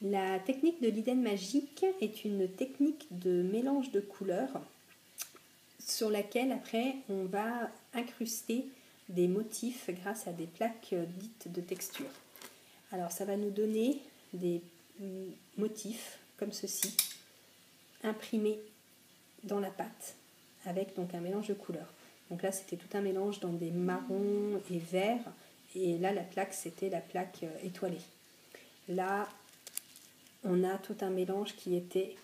La technique de l'Iden magique est une technique de mélange de couleurs sur laquelle après on va incruster des motifs grâce à des plaques dites de texture. Alors ça va nous donner des motifs comme ceci, imprimés dans la pâte avec donc un mélange de couleurs. Donc là c'était tout un mélange dans des marrons et verts, et là la plaque c'était la plaque étoilée. Là on a tout un mélange qui était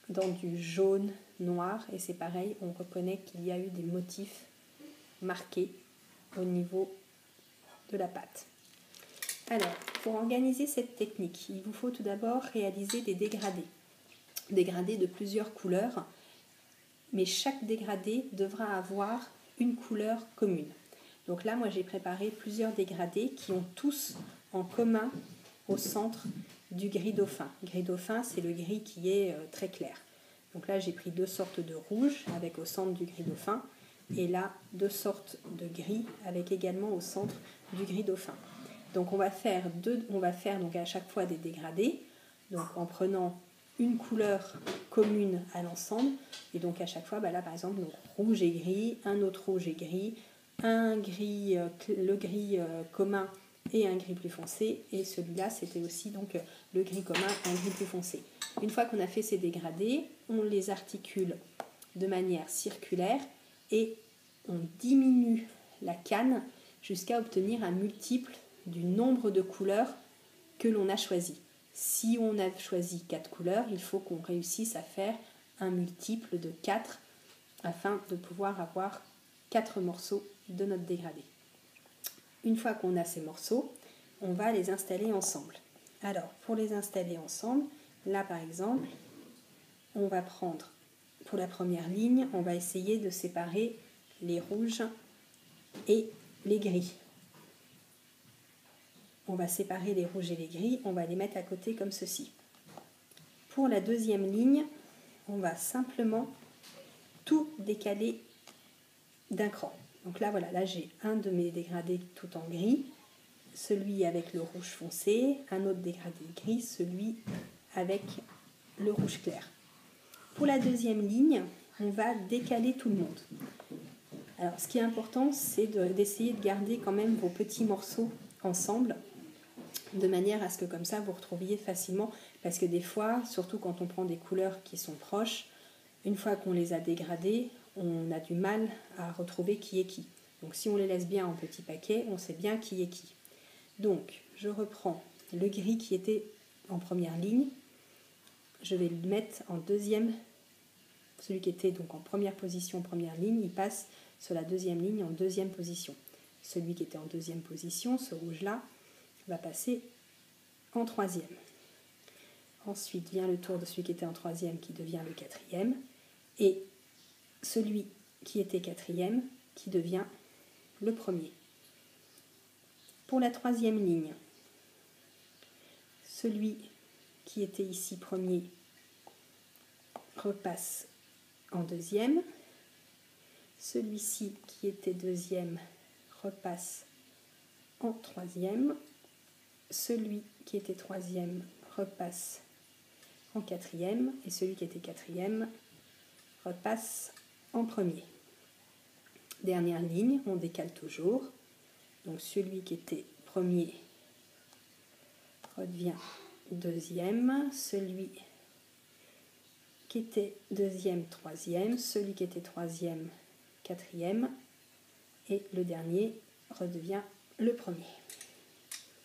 dans du jaune, noir, et c'est pareil, on reconnaît qu'il y a eu des motifs marqués au niveau de la pâte. Alors, pour organiser cette technique, il vous faut tout d'abord réaliser des dégradés. Dégradés de plusieurs couleurs, mais chaque dégradé devra avoir une couleur commune. Donc là, moi j'ai préparé plusieurs dégradés qui ont tous en commun au centre du gris dauphin. Gris dauphin, c'est le gris qui est très clair. Donc là, j'ai pris deux sortes de rouge avec au centre du gris dauphin, et là, deux sortes de gris avec également au centre du gris dauphin. Donc on va faire donc à chaque fois des dégradés, donc en prenant une couleur commune à l'ensemble, et donc à chaque fois, là par exemple, donc, rouge et gris, un autre rouge et gris, un gris, le gris commun et un gris plus foncé, et celui-là c'était aussi donc le gris commun, un gris plus foncé. Une fois qu'on a fait ces dégradés, on les articule de manière circulaire et on diminue la canne jusqu'à obtenir un multiple du nombre de couleurs que l'on a choisi. Si on a choisi 4 couleurs, il faut qu'on réussisse à faire un multiple de 4 afin de pouvoir avoir 4 morceaux de notre dégradé. Une fois qu'on a ces morceaux, on va les installer ensemble. Alors, pour les installer ensemble, là par exemple, on va prendre, pour la première ligne, on va essayer de séparer les rouges et les gris. On va séparer les rouges et les gris, on va les mettre à côté comme ceci. Pour la deuxième ligne, on va simplement tout décaler d'un cran. Donc là, voilà, là j'ai un de mes dégradés tout en gris, celui avec le rouge foncé, un autre dégradé gris, celui avec le rouge clair. Pour la deuxième ligne, on va décaler tout le monde. Alors, ce qui est important, c'est d'essayer de garder quand même vos petits morceaux ensemble, de manière à ce que comme ça, vous retrouviez facilement, parce que des fois, surtout quand on prend des couleurs qui sont proches, une fois qu'on les a dégradées, on a du mal à retrouver qui est qui. Donc si on les laisse bien en petits paquets, on sait bien qui est qui. Donc, je reprends le gris qui était en première ligne, je vais le mettre en deuxième. Celui qui était donc en première position, première ligne, il passe sur la deuxième ligne en deuxième position. Celui qui était en deuxième position, ce rouge-là, va passer en troisième. Ensuite vient le tour de celui qui était en troisième qui devient le quatrième. Et celui qui était quatrième qui devient le premier. Pour la troisième ligne, celui qui était ici premier repasse en deuxième. Celui-ci qui était deuxième repasse en troisième. Celui qui était troisième repasse en quatrième. Et celui qui était quatrième repasse en premier. Dernière ligne, on décale toujours. Donc celui qui était premier redevient deuxième. Celui qui était deuxième, troisième. Celui qui était troisième, quatrième. Et le dernier redevient le premier.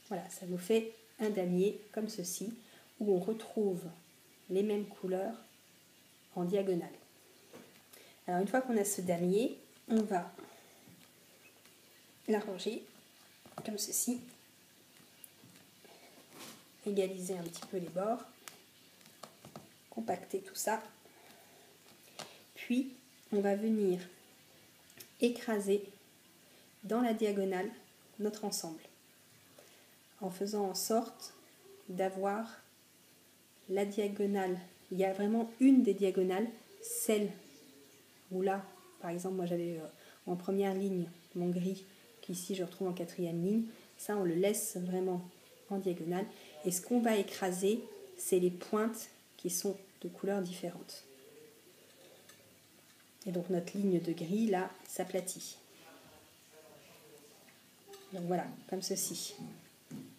Voilà, ça nous fait un damier comme ceci, où on retrouve les mêmes couleurs en diagonale. Alors une fois qu'on a ce damier, on va l'arranger comme ceci, égaliser un petit peu les bords, compacter tout ça, puis on va venir écraser dans la diagonale notre ensemble, en faisant en sorte d'avoir la diagonale. Il y a vraiment une des diagonales, celle où là, par exemple, moi j'avais en première ligne mon gris, qu'ici je retrouve en quatrième ligne. Ça, on le laisse vraiment en diagonale. Et ce qu'on va écraser, c'est les pointes qui sont de couleurs différentes. Et donc notre ligne de gris, là, s'aplatit. Donc voilà, comme ceci.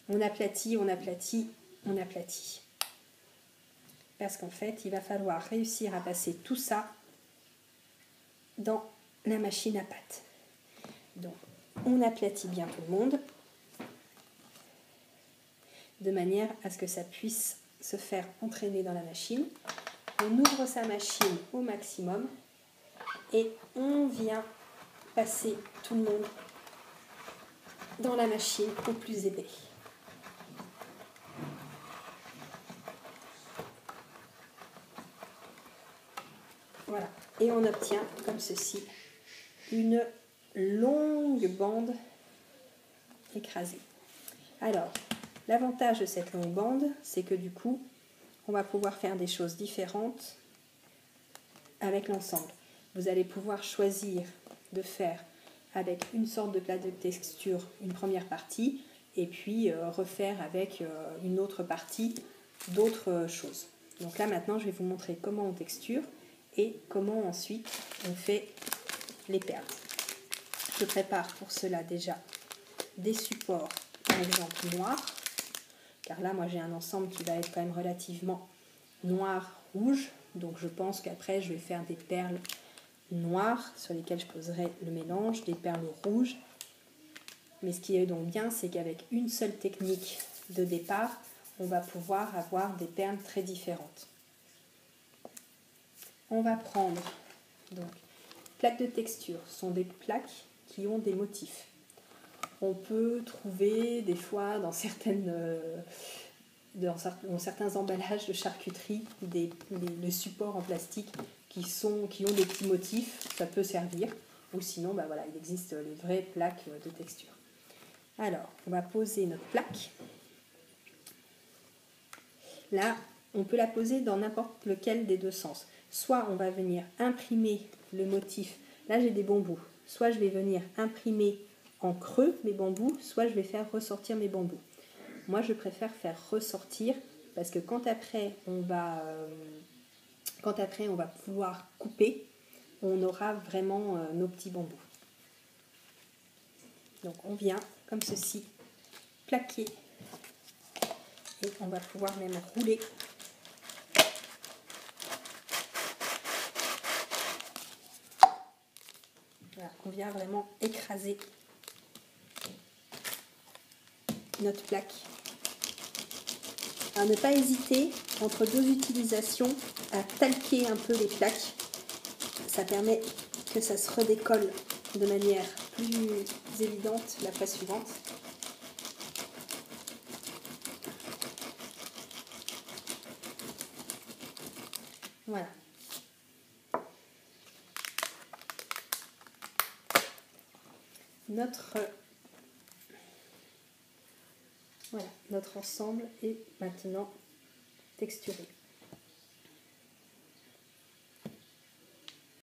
On aplatit, on aplatit, on aplatit. Parce qu'en fait, il va falloir réussir à passer tout ça dans la machine à pâte. Donc, on aplatit bien tout le monde, de manière à ce que ça puisse se faire entraîner dans la machine. On ouvre sa machine au maximum et on vient passer tout le monde dans la machine au plus épais. Voilà, et on obtient comme ceci une longue bande écrasée. Alors, l'avantage de cette longue bande, c'est que du coup, on va pouvoir faire des choses différentes avec l'ensemble. Vous allez pouvoir choisir de faire avec une sorte de plate de texture une première partie et puis refaire avec une autre partie d'autres choses. Donc là maintenant je vais vous montrer comment on texture et comment ensuite on fait les perles. Je prépare pour cela déjà des supports par exemple noirs, car là moi j'ai un ensemble qui va être quand même relativement noir-rouge, donc je pense qu'après je vais faire des perles noires sur lesquelles je poserai le mélange, des perles rouges. Mais ce qui est donc bien, c'est qu'avec une seule technique de départ, on va pouvoir avoir des perles très différentes. On va prendre donc plaques de texture, ce sont des plaques qui ont des motifs. On peut trouver des fois dans certains emballages de charcuterie les supports en plastique qui ont des petits motifs, ça peut servir. Ou sinon, bah voilà, il existe les vraies plaques de texture. Alors, on va poser notre plaque. Là, on peut la poser dans n'importe lequel des deux sens. Soit on va venir imprimer le motif. Là, j'ai des bambous. Soit je vais venir imprimer en creux mes bambous, soit je vais faire ressortir mes bambous. Moi, je préfère faire ressortir parce que quand après on va pouvoir couper, on aura vraiment nos petits bambous. Donc on vient comme ceci plaquer et on va pouvoir même rouler. Voilà, on vient vraiment écraser notre plaque. À ne pas hésiter entre deux utilisations à talquer un peu les plaques. Ça permet que ça se redécolle de manière plus évidente la fois suivante. Voilà. Notre ensemble est maintenant texturé.